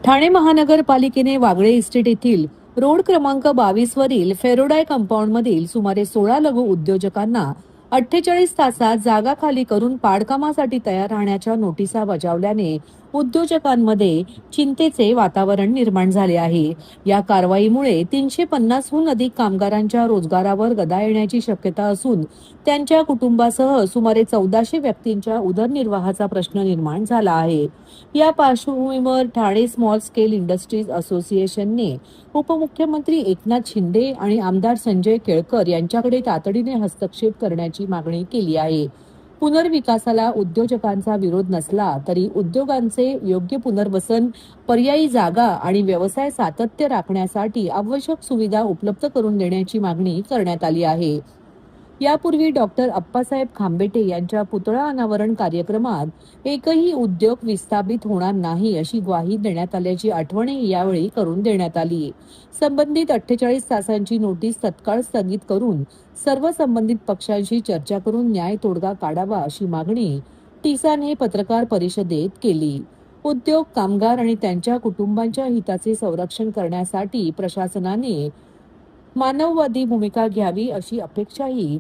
ठाणे महानगरपालिकेने वागळे इस्टेट येथील रोड क्रमांक 22 वरील फेरोडाय कंपाऊंडमधील सुमारे 16 लघु उद्योजकांना 48 तासात जागा खाली करून पाडकामासाठी तयार राहण्याच्या नोटिसा बजावल्याने उद्योजकांमध्ये चिंतेचे वातावरण निर्माण झाले आहे. या कारवाईमुळे 350हून अधिक कामगारांच्या रोजगारावर गदा येण्याची शक्यता असून त्यांच्या कुटुंबासह सुमारे 1400 व्यक्तींच्या उदरनिर्वाहाचा प्रश्न निर्माण झाला आहे. या पार्श्वभूमीवर ठाणे स्मॉल स्केल इंडस्ट्रीज असोसिएशनने उपमुख्यमंत्री एकनाथ शिंदे आणि आमदार संजय केळकर यांच्याकडे तातडीने हस्तक्षेप करण्याची मागणी केली आहे. पुनर्विकासाला उद्योजकांचा विरोध नसला तरी उद्योगांचे योग्य पुनर्वसन, पर्यायी जागा आणि व्यवसाय सातत्य राखण्यासाठी आवश्यक सुविधा उपलब्ध करून देण्याची मागणी करण्यात आली आहे. यापूर्वी डॉक्टर अप्पासाहेब खांबेटे यांच्या पुतळा अनावरण कार्यक्रमात एकही उद्योग विस्थापित होणार नाही अशी ग्वाही देण्यात आल्याची आठवणही यावेळी करून देण्यात आली. संबंधित 48 तासांची नोटीस तत्काळ स्थगित करून सर्व संबंधित पक्षांशी चर्चा करून न्याय तोडगा काढावा अशी मागणी टिसाने पत्रकार परिषदेत केली. उद्योग, कामगार आणि त्यांच्या कुटुंबांच्या हिताचे संरक्षण करण्यासाठी प्रशासनाने मानववादी भूमिका घ्यावी अशी अपेक्षाही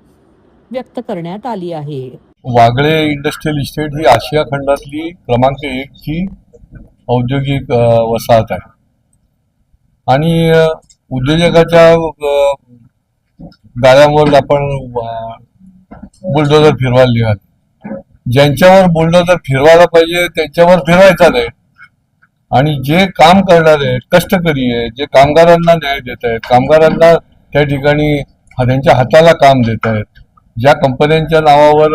व्यक्त करण्यात आली आहे. वागळे इंडस्ट्रियल इस्टेट ही आशिया खंडातली क्रमांक 1 ची औद्योगिक वसाहत आहे आणि उद्योजकाच्या गाड्यांवर आपण बुलडोजर फिरवायला निघाले. ज्यांच्यावर बुलडोजर फिरवायला पाहिजे त्यांच्यावर फिरवायचा नाही आणि जे काम करणारे कष्टकरी आहे, जे कामगारांना न्याय देत आहेत, कामगारांना त्या ठिकाणी त्यांच्या हाताला काम देत आहेत, ज्या कंपन्यांच्या नावावर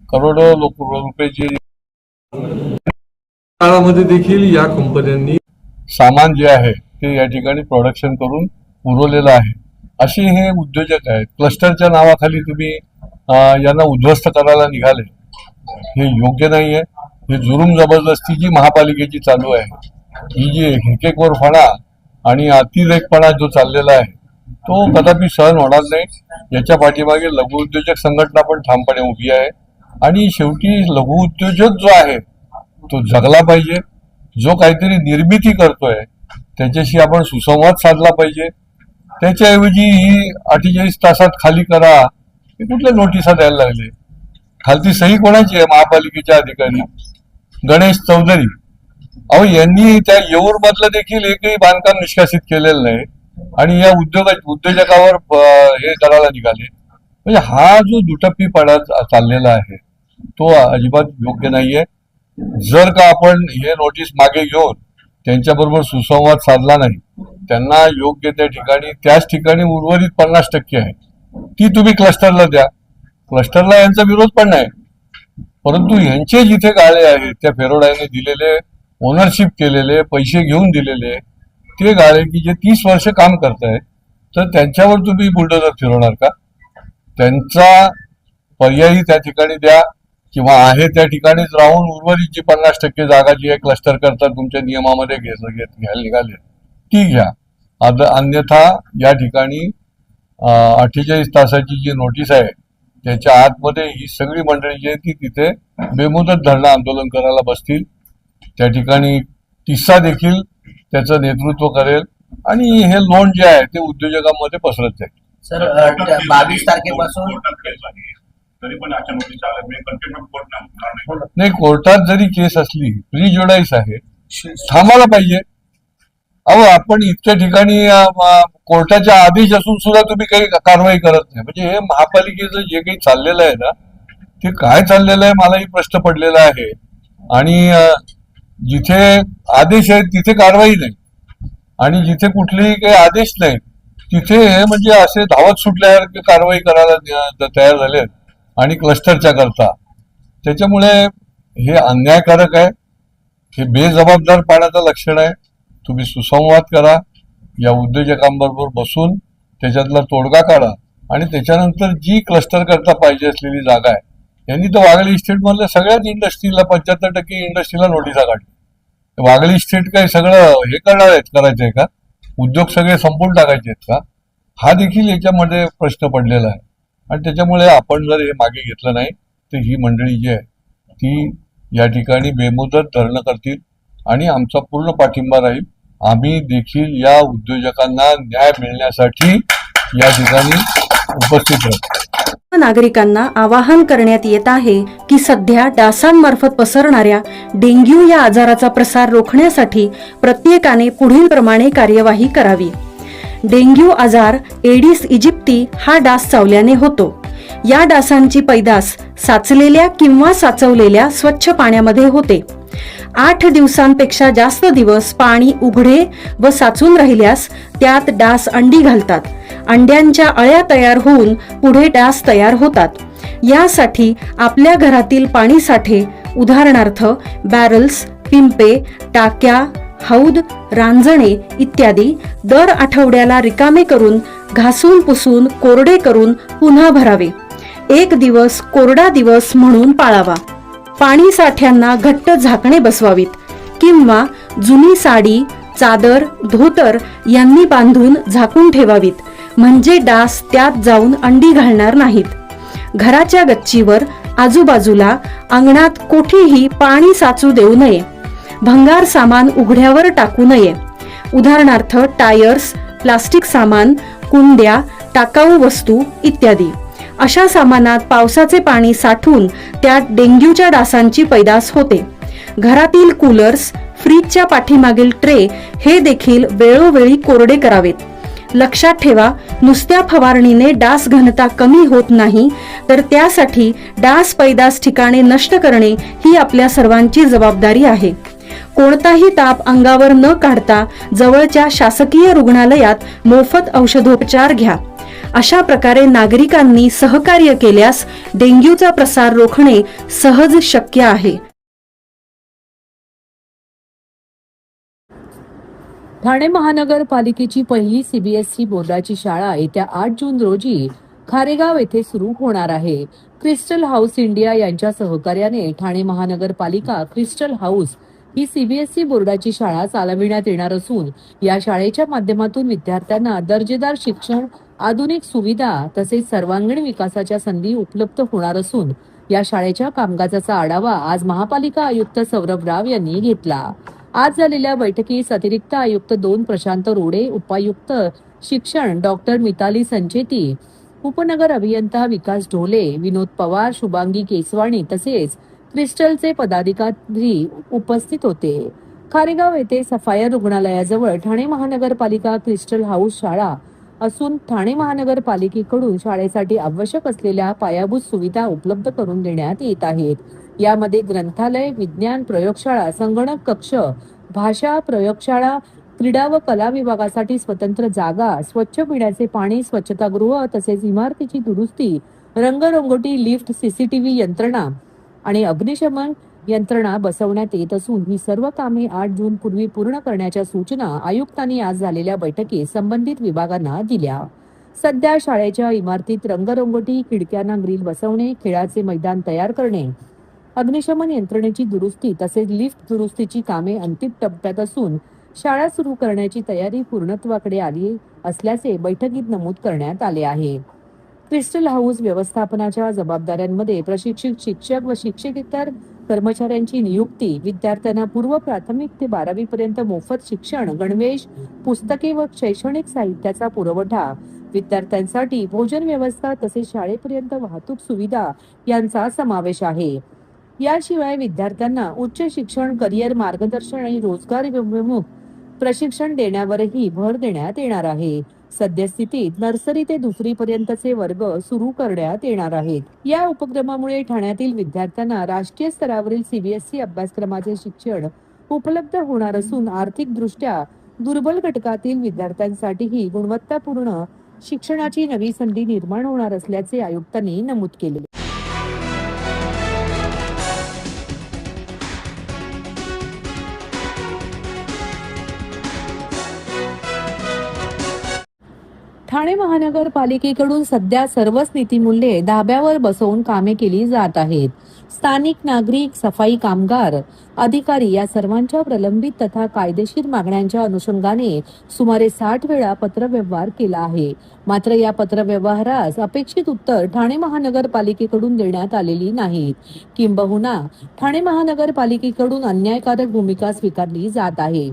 करोडो रुपयाची काळामध्ये देखील या कंपन्यांनी सामान जे आहे ते या ठिकाणी प्रोडक्शन करून पुरवलेलं आहे. असे हे उद्योजक आहेत. क्लस्टरच्या नावाखाली तुम्ही यांना उद्ध्वस्त करायला निघाले, हे योग्य नाही आहे. हे जुलूम जबरदस्ती जी महापालिकेची चालू आहे, ही जी हेकेखोरपणा आणि अतिरेकपणा जो चाललेला आहे तो कदापि सहन होणार नाही. याच्या पाठीमागे लघु उद्योजक संघटना पण ठामपणे उभी आहे आणि शेवटी लघु उद्योजक जो आहे तो जगला पाहिजे. जो काहीतरी निर्मिती करतोय त्याच्याशी आपण सुसंवाद साधला पाहिजे. त्याच्याऐवजी ही 48 तासात खाली करा हे कुठल्या नोटिसा द्यायला लागले. खालती सही कोणाची आहे? महापालिकेच्या अधिकारी गणेश चौधरी. अहो, यांनी त्या येऊर मधलं देखील एकही बांधकाम निष्कासित केलेलं नाही आणि या उद्योजकावर हे करायला निघाले. म्हणजे हा जो दुटप्पीपणा चाललेला आहे तो अजिबात योग्य नाहीये. जर का आपण हे नोटीस मागे घेऊन त्यांच्याबरोबर सुसंवाद साधला नाही, त्यांना योग्य त्या ठिकाणी त्याच ठिकाणी उर्वरित 50% आहे ती तुम्ही क्लस्टरला द्या. क्लस्टरला यांचा विरोध पण नाही, परंतु यांचे जिथे गाळे आहेत त्या फेरोडाने दिलेले, ओनरशिप केलेले, पैसे घेऊन दिलेले ते गाळे की जे 30 वर्ष काम करतायत, तर त्यांच्यावर तुम्ही बुलडोजर फिरवणार का? त्यांचा पर्यायी त्या ठिकाणी द्या किंवा आहे त्या ठिकाणीच राहून उर्वरित जी 50% जागा जी आहे क्लस्टर करता तुमच्या नियमामध्ये घ्यायला निघाले ती घ्या. अन्यथा या ठिकाणी 48 तासाची जी नोटीस आहे त्याच्या आतमध्ये ही सगळी मंडळी जी आहे ती तिथे बेमुदत धरणं आंदोलन करायला बसतील. त्या ठिकाणी टिस्सा देखील त्याचं नेतृत्व करेल आणि हे लोन जे आहे ते उद्योजकांमध्ये पसरत जाईल. सर, 22 तारखेपासून नाही, कोर्टात जरी केस असली, प्री ज्युडाईस आहे, थांबायला पाहिजे. अहो, आपण इतक्या ठिकाणी कोर्टाचे आदेश असून सुद्धा तुम्ही काही कारवाई करत नाही. म्हणजे हे महापालिकेचं जे काही चाललेलं आहे ना ते काय चाललेलं आहे मलाही प्रश्न पडलेला आहे. आणि जिथे आदेश आहेत तिथे कारवाई नाही आणि जिथे कुठलेही काही आदेश नाही तिथे म्हणजे असे धावत सुटल्यासारखे कारवाई करायला तयार झाले आणि क्लस्टरच्या करता. त्याच्यामुळे हे अन्यायकारक आहे, हे बेजबाबदारपणाचं लक्षण आहे. तुम्ही सुसंवाद करा, या उद्योजकांबरोबर बसून त्याच्यातला तोडगा काढा आणि त्याच्यानंतर जी क्लस्टर करता पाहिजे असलेली जागा आहे, यांनी तर वागळे इस्टेट मधल्या सगळ्याच इंडस्ट्रीला 75% इंडस्ट्रीला नोटिसा काढली. वागळे इस्टेट काय सगळं हे करणार आहेत, करायचंय का? उद्योग सगळे संपून टाकायचे आहेत का? हा देखील याच्यामध्ये प्रश्न पडलेला आहे आणि त्याच्यामुळे आपण जर हे मागे घेतलं नाही तर ही मंडळी जी आहे ती या ठिकाणी बेमुदत धरणं करतील आणि आमचा पूर्ण पाठिंबा राहील. आम्ही देखील या उद्योजकांना न्याय मिळण्यासाठी या ठिकाणी उपस्थित राहतो. नागरिकांना आवाहन करण्यात येत आहे की सध्या डासांमार्फत पसरणाऱ्या डेंग्यू या आजाराचा प्रसार रोखण्यासाठी प्रत्येकाने पुढील प्रमाणे कार्यवाही करावी. डेंग्यू आजार एडिस इजिप्ती हा डास चावल्याने होतो. या डासांची पैदास साचलेल्या किंवा साचवलेल्या स्वच्छ पाण्यामध्ये होते. 8 दिवसांपेक्षा जास्त दिवस पाणी उघडे व साचून राहिल्यास त्यात डास अंडी घालतात. अंड्यांच्या अळ्या तयार होऊन पुढे डास तयार होतात. यासाठी आपल्या घरातील पाणी साठे उदाहरणार्थ बॅरल्स, पिंपे, टाक्या, हौद, रांजणे इत्यादी दर आठवड्याला रिकामे करून घासून पुसून कोरडे करून पुन्हा भरावे. 1 दिवस कोरडा दिवस म्हणून पाळावा. पाणी साठ्यांना घट्ट झाकणे बसवावीत किंवा जुनी साडी, चादर, धोतर यांनी बांधून झाकून ठेवावीत, म्हणजे डास त्यात जाऊन अंडी घालणार नाहीत. घराच्या गच्चीवर, आजूबाजूला, अंगणात कोठेही पाणी साचू देऊ नये. भंगार सामान उघड्यावर टाकू नये. उदाहरणार्थ टायर्स, प्लास्टिक सामान, कुंड्या, टाकाऊ वस्तू इत्यादी. अशा सामानात पावसाचे पाणी साठून त्यात डेंग्यूच्या डासांची पैदास होते. घरातील कूलर्स, फ्रीजच्या पाठीमागील ट्रे हे देखील वेळोवेळी कोरडे करावेत. लक्षात ठेवा, नुसत्या फवारणीने डास घनता कमी होत नाही, तर त्यासाठी डास पैदास ठिकाणे नष्ट करणे ही आपल्या सर्वांची जबाबदारी आहे. कोणताही ताप अंगावर न काढता जवळच्या शासकीय रुग्णालयात मोफत औषधोपचार घ्या. अशा प्रकारे नागरिकांनी सहकार्य केल्यास डेंग्यूचा प्रसार रोखणे सहज शक्य आहे. ठाणे महानगरपालिकेची पहिली सीबीएसई बोर्डाची शाळा येत्या 8 जून रोजी खारेगाव येथे सुरू होणार आहे. क्रिस्टल हाऊस इंडिया यांच्या सहकार्याने ठाणे महानगरपालिका क्रिस्टल हाऊस ही सीबीएसई बोर्डाची शाळा चालविण्यात येणार असून या शाळेच्या माध्यमातून विद्यार्थ्यांना दर्जेदार शिक्षण, आधुनिक सुविधा तसेच सर्वांगीण विकासाच्या संधी उपलब्ध होणार असून या शाळेच्या कामकाजाचा आढावा आज महापालिका आयुक्त सौरभ राव यांनी घेतला. आज झालेल्या बैठकीस अतिरिक्त आयुक्त 2 प्रशांत रोडे, उपायुक्त शिक्षण डॉक्टर मिताली संचेती, उपनगर अभियंता विकास ढोले, विनोद पवार, शुभांगी केसवाणी तसेच क्रिस्टलचे पदाधिकारी उपस्थित होते. खारेगाव येथे सफायर रुग्णालयाजवळ ठाणे महानगरपालिका क्रिस्टल हाऊस शाळा असून ठाणे महानगरपालिकेकडून शाळेसाठी आवश्यक असलेल्या पायाभूत सुविधा उपलब्ध करून देण्यात येत आहेत. यामध्ये ग्रंथालय, विज्ञान प्रयोगशाळा, संगणक कक्ष, भाषा प्रयोगशाळा, क्रीडा व कला विभागासाठी स्वतंत्र जागा, स्वच्छ पिण्याचे पाणी, स्वच्छतागृह तसेच इमारतीची दुरुस्ती, रंगरंगोटी, लिफ्ट, सीसीटीव्ही यंत्रणा आणि अग्निशमन यंत्रणा बसवण्यात येत असून ही सर्व कामे 8 जून पूर्वी पूर्ण करण्याच्या सूचना आयुक्तांनी आज झालेल्या बैठकीत संबंधित विभागांना दिल्या. सध्या शाळेच्या इमारतीत रंगरंगोटी, खिडक्यांना ग्रिल बसवणे, खेळाचे मैदान तयार करणे, अग्निशमन यंत्रणेची दुरुस्ती तसेच लिफ्ट दुरुस्तीची कामे अंतिम टप्प्यात असून शाळा सुरू करण्याची तयारी पूर्णत्वाकडे आली असल्याचे बैठकीत नमूद करण्यात आले आहे. क्रिस्टल हाऊस व्यवस्थापनाच्या जबाबदाऱ्यांमध्ये प्रशिक्षित शिक्षक व शिक्षकेतर कर्मचाऱ्यांची नियुक्ती, विद्यार्थ्यांना पूर्व प्राथमिक ते 12वी पर्यंत मोफत शिक्षण, गणवेश, पुस्तके व शैक्षणिक साहित्याचा पुरवठा, विद्यार्थ्यांसाठी भोजन व्यवस्था तसेच शाळेपर्यंत वाहतूक सुविधा यांचा समावेश आहे. याशिवाय विद्यार्थ्यांना उच्च शिक्षण, करिअर मार्गदर्शन आणि रोजगारोन्मुख प्रशिक्षण देण्यावरही भर देण्यात येणार आहे. सद्यस्थितीत नर्सरी ते 2री पर्यंतचे वर्ग सुरू करण्यात येणार आहेत. या उपक्रमामुळे ठाण्यातील विद्यार्थ्यांना राष्ट्रीय स्तरावरील सीबीएसई अभ्यासक्रमाचे शिक्षण उपलब्ध होणार असून आर्थिक दृष्ट्या दुर्बल घटकातील विद्यार्थ्यांसाठीही गुणवत्तापूर्ण शिक्षणाची नवी संधी निर्माण होणार असल्याचे आयुक्तांनी नमूद केले. ठाणे महानगरपालिकेकडून सध्या सर्वच नीतिमूल्ये धाब्यावर बसवून कामे केली जात आहेत. स्थानिक नागरिक, सफाई कामगार, अधिकारी या सर्वांच्या प्रलंबित तथा कायदेशीर मागण्यांच्या अनुषंगाने सुमारे 60 वेळा पत्रव्यवहार केला आहे. मात्र या पत्रव्यवहारास अपेक्षित उत्तर ठाणे महानगरपालिकेकडून देण्यात आलेली नाहीत. किंबहुना ठाणे महानगरपालिकेकडून अन्यायकारक भूमिका स्वीकारली जात आहे.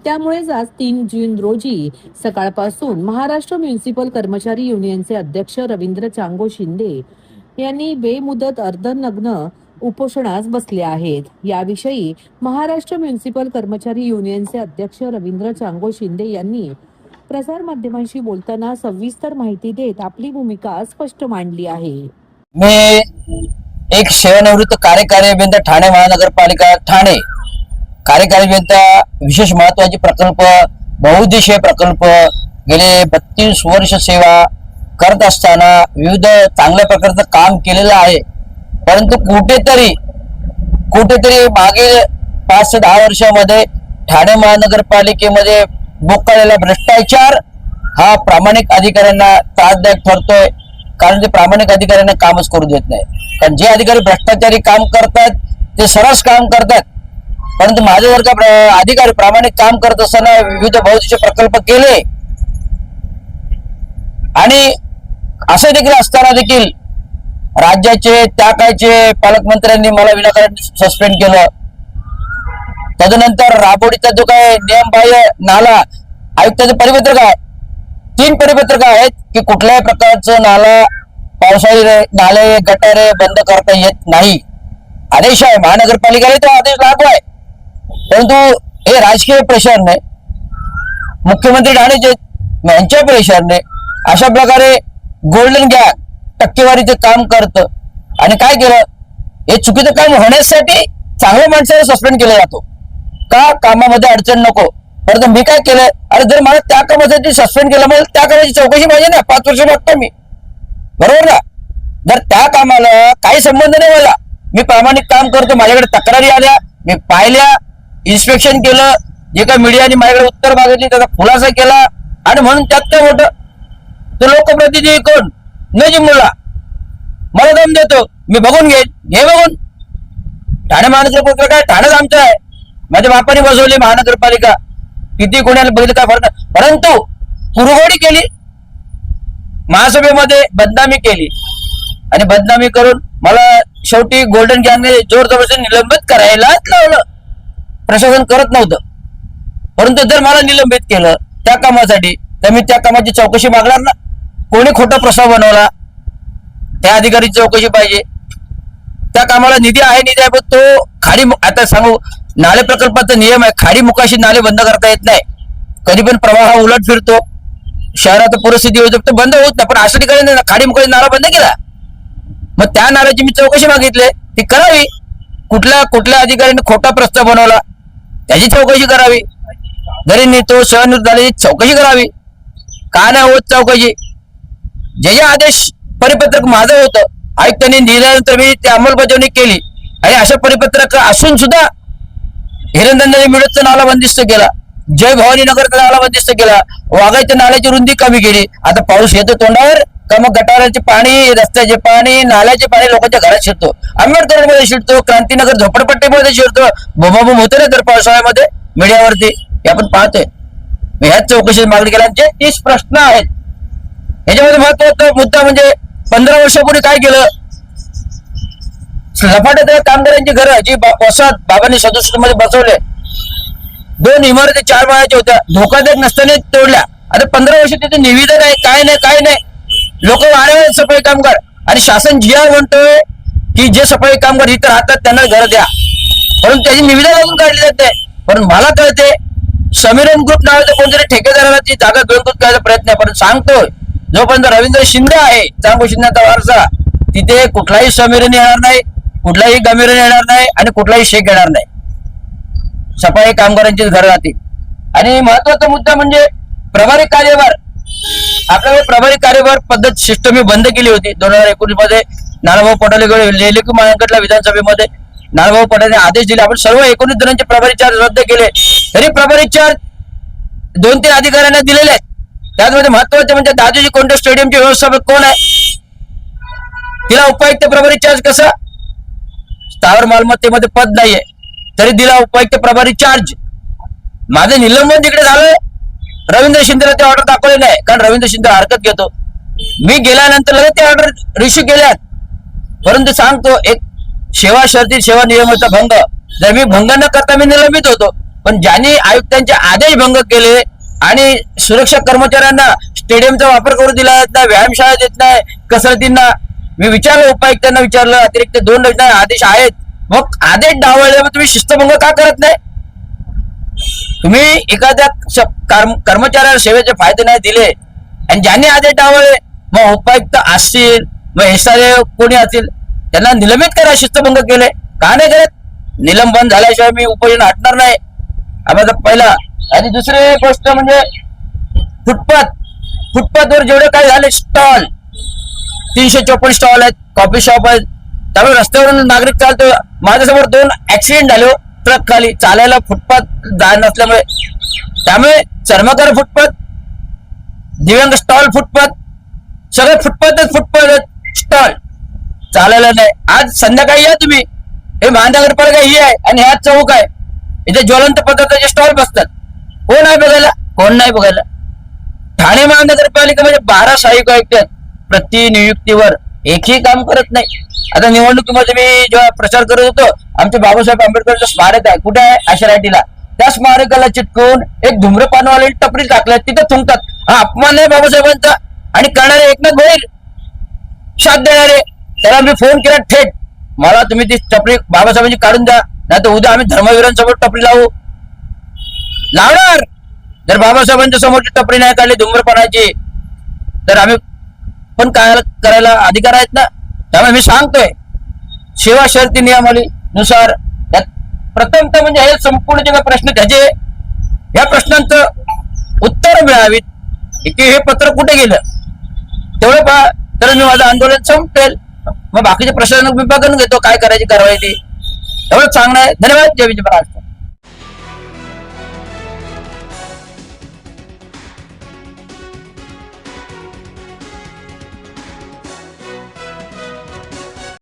त्यामुळेच आज 3 जून रोजी सकाळपासून महाराष्ट्र म्युनिसिपल कर्मचारी युनियनचे अध्यक्ष रवींद्र चांगो शिंदे यांनी बेमुदत अर्धनग्न उपोषणास बसले आहेत. याविषयी महाराष्ट्र म्युनिसिपल कर्मचारी युनियनचे अध्यक्ष रवींद्र चांगो शिंदे यांनी प्रसार माध्यमांशी बोलताना सविस्तर माहिती देत आपली भूमिका स्पष्ट मांडली आहे. मी एक सेवानिवृत्त कार्यकारी अभियंता ठाणे महानगरपालिका ठाणे कार्यकारी अभियंता विशेष महत्वाचे प्रकल्प बहुउद्देशीय प्रकल्प गेले 32 वर्ष सेवा करत असताना विविध चांगल्या प्रकारचं काम केलेलं आहे. परंतु कुठेतरी मागील 5 ते 10 वर्षामध्ये ठाणे महानगरपालिकेमध्ये बोकाळलेला भ्रष्टाचार हा प्रामाणिक अधिकाऱ्यांना त्रासदायक ठरतोय. कारण ते प्रामाणिक अधिकाऱ्यांना कामच करू देत नाही. कारण जे अधिकारी भ्रष्टाचारी काम करतात ते सरस काम करतात. परंतु माझे जर का अधिकारी प्रामाणिक काम करत असताना विविध बहुउद्देशीय प्रकल्प केले आणि असे देखील असताना देखील राज्याचे त्या काळचे पालकमंत्र्यांनी मला विनाकारण सस्पेंड केलं. तदनंतर राबवडीचा जो काय नियमबाह्य नाला आयुक्ताचे परिपत्रक आहे, 3 परिपत्रक आहेत की कुठल्याही प्रकारचं नाला पावसाळी नाले गटारे बंद करता येत नाही. आदेश आहे महानगरपालिकेला, तो आदेश लागू आहे. परंतु हे राजकीय प्रेशरने मुख्यमंत्री ठाणेचे यांच्या प्रेशरने अशा प्रकारे गोल्डन गॅग टक्केवारीचे काम करतं. आणि काय केलं, हे चुकीचं काम होण्यासाठी चांगल्या माणसाला सस्पेंड केला जातो का, कामामध्ये अडचण नको. परंतु मी काय केलं, अरे जर मला त्या कामासाठी सस्पेंड केलं मला त्या कामाची चौकशी पाहिजे ना. 5 वर्ष मागतो मी, बरोबर ना. जर त्या कामाला काही संबंध नाही मला, मी प्रामाणिक काम करतो, माझ्याकडे तक्रारी आल्या, मी पाहिल्या, इन्स्पेक्शन केलं, जे काही मीडियाने माझ्याकडे उत्तर मागितली त्याचा खुलासा केला आणि म्हणून त्यात काय मोठं तो लोकप्रतिनिधी कोण न जिम्मला मला दम देतो, मी बघून घेईन. हे बघून ठाणे महानगरपालिका काय ठाणेच आमचं आहे. माझ्या बापाने बसवली महानगरपालिका, किती कोणाला बघितलं काय फरक नाही. परंतु कुरघोडी केली, महासभेमध्ये बदनामी केली आणि बदनामी करून मला शेवटी गोल्डन गॅंगने जोर जबरदस्ती निलंबित करायलाच लावलं. प्रशासन करत नव्हतं. परंतु जर मला निलंबित केलं त्या कामासाठी तर मी त्या कामाची चौकशी मागणार ना. कोणी खोटा प्रस्ताव बनवला त्या अधिकारीची चौकशी पाहिजे. त्या कामाला निधी आहे पण तो खाडी, आता सांगू नाले प्रकल्पाचा नियम आहे, खाडी मुखाशी नाले बंद करता येत नाही. कधी पण प्रवाह उलट फिरतो, शहरात परिस्थिती होऊ शकते, बंद होत नाही. पण अशा ठिकाणी खाडी मुखाशी नाला बंद केला, मग त्या नाल्याची मी चौकशी मागितली, ती करावी. कुठल्या अधिकाऱ्याने खोटा प्रस्ताव बनवला त्याची चौकशी करावी. जरी तो सेवानिवृत्त झाल्याची चौकशी करावी. का नाही होत चौकशी. जे आदेश परिपत्रक माझं होतं आयुक्तांनी दिल्यानंतर मी ती अंमलबजावणी केली आणि अशा परिपत्रक असून सुद्धा हिरंदंदे मिळतचा नाला बंदिस्त केला, जय भवानी नगरचा नाला बंदिस्त केला, वाघाच्या नाल्याची रुंदी कमी केली. आता पाऊस येतो तोंडावर का मग गटाराचे पाणी, रस्त्याचे पाणी, नाल्याचे पाणी लोकांच्या घरात शिरतो, आंबेडकर मध्ये शिरतो, क्रांतीनगर झोपडपट्टीमध्ये शिरतो, बोंबाबोंब होते ना तर पावसाळ्यामध्ये मीडियावरती हे आपण पाहतोय. ह्याच चौकशी मागणी केल्या. जे 30 प्रश्न आहेत याच्यामध्ये महत्वाचा मुद्दा म्हणजे 15 वर्षापूर्वी काय केलं, लफाट्यात कामगारांची घरं जी वसाहत बाबांनी 67 मध्ये बसवले, 2 इमारती 4 माळ्याच्या होत्या, धोकादायक नसताना तोडल्या. आता 15 वर्ष तिथे निविदा नाही, काय नाही. लोक वाढवले सफाई कामगार आणि शासन जिया म्हणतोय की जे सफाई कामगार इथं राहतात त्यांना घर द्या, परंतु त्याची निविदा लागून काढली जाते. पण मला कळते समीरन ग्रुप नावाच्या कोणतरी ठेकेदाराला ती जागा गळकूट करायचा प्रयत्न आहे. पण सांगतोय जोपर्यंत रवींद्र शिंदे आहे, चांगो शिंदेचा वारसा, तिथे कुठलाही समीरन येणार नाही, कुठलाही गमीरन येणार नाही आणि कुठलाही शेख येणार नाही. सफाई कामगारांचीच घर राहतील. आणि महत्वाचा मुद्दा म्हणजे प्रभारी कार्यभार. आपल्याकडे प्रभारी कार्यभार पद्धत सिस्टम ही बंद केली होती 2019 मध्ये. नानाभाऊ पटोले लेलेकी मायंकटला विधानसभेमध्ये नानाभाऊ पटोले आदेश दिले, आपण सर्व 19 जणांचे प्रभारी चार्ज रद्द केले. तरी प्रभारी चार्ज 2-3 अधिकाऱ्यांना दिलेले आहेत. त्यामध्ये महत्वाचे म्हणजे दादोजी कोंडे स्टेडियमचे व्यवस्थापक कोण आहे, तिला उपायुक्त प्रभारी चार्ज कसा, स्थावर मालमत्तेमध्ये पद नाहीये तरी दिला उपायुक्त प्रभारी चार्ज. माझं निलंबन तिकडे झालं, रवींद्र शिंदेला ते ऑर्डर दाखवले नाही, कारण रवींद्र शिंदे हरकत घेतो. मी गेल्यानंतर लगेच ते ऑर्डर रिसिव्ह केल्यात. परंतु सांगतो एक सेवा शर्ती सेवा नियमाचा भंग, जर मी भंग न करता मी निलंबित होतो पण ज्यांनी आयुक्तांचे आदेश भंग केले आणि सुरक्षा कर्मचाऱ्यांना स्टेडियमचा वापर करू दिला जात नाही, व्यायामशाळा देत नाही, कसरतींना मी विचारलं, उपायुक्तांना विचारलं, अतिरिक्त 2 आदेश आहेत, मग आदेश डावळले, मग तुम्ही शिस्तभंग का करत नाही? तुम्ही एखाद्या कर्मचाऱ्याला सेवेचे फायदे नाही दिले आणि ज्यांनी आदेश डावळले, मग उपायुक्त असतील, मग एसआरए कोणी असतील, त्यांना निलंबित करा. शिस्तभंग केले का नाही करत? निलंबन झाल्याशिवाय मी उपोषण हटणार नाही. आम्हाला पहिला. आणि दुसरी गोष्ट म्हणजे फुटपाथवर जेवढे काही झाले स्टॉल, 354 स्टॉल आहेत, कॉफी शॉप आहेत, त्यामुळे रस्त्यावरून नागरिक चालतो. माझ्यासमोर 2 ऍक्सिडेंट झाले ट्रक खाली, चालायला फुटपाथ जाण नसल्यामुळे. त्यामुळे चर्मकार फुटपाथ, दिव्यांग स्टॉल फुटपाथ, सगळे फुटपाथ स्टॉल चालायला नाही. आज संध्याकाळी या तुम्ही, हे महानगरपालिका ही आहे आणि ह्या चौक आहे, इथे ज्वलंत पदार्थाचे स्टॉल बसतात. कोण आहे बघायला? कोण नाही बघायला. ठाणे महानगरपालिका म्हणजे 12 सहाय्यक आयुक्त आहेत, प्रति नियुक्तीवर एकही काम करत नाही. आता निवडणुकीमध्ये मी जेव्हा प्रचार करत होतो, आमचे बाबासाहेब आंबेडकरचं स्मारक आहे, कुठे आहे? आशिराटीला. त्या स्मारकाला चिटकवून एक धूम्रपानवाले टपरी टाकल्या, तिथे थुंकतात. हा अपमान आहे बाबासाहेबांचा. आणि करणारे एकनाथ भोईर, साथ देणारे, त्याला मी फोन केला थेट, मला तुम्ही ती टपरी बाबासाहेबांची काढून द्या, नाही तर उद्या आम्ही धर्मवीरांसमोर टपरी लावणार. जर बाबासाहेबांच्या समोरची टपरी नाही काढली धूम्रपानाची, तर आम्ही पण काय करायला अधिकार आहेत ना. त्यामुळे मी सांगतोय, सेवा शर्ती नियमावलीनुसार प्रथमतः म्हणजे हे संपूर्ण जे प्रश्न त्याचे, या प्रश्नांचं उत्तर मिळावीत की हे पत्र कुठे गेलं तेवढं पहा, तर मी माझं आंदोलन संपेल. मग बाकीचे प्रशासनिक विभागानं घेतो काय करायची कारवाई ती. एवढंच सांगणं आहे. धन्यवाद. जय विजय महाराष्ट्र.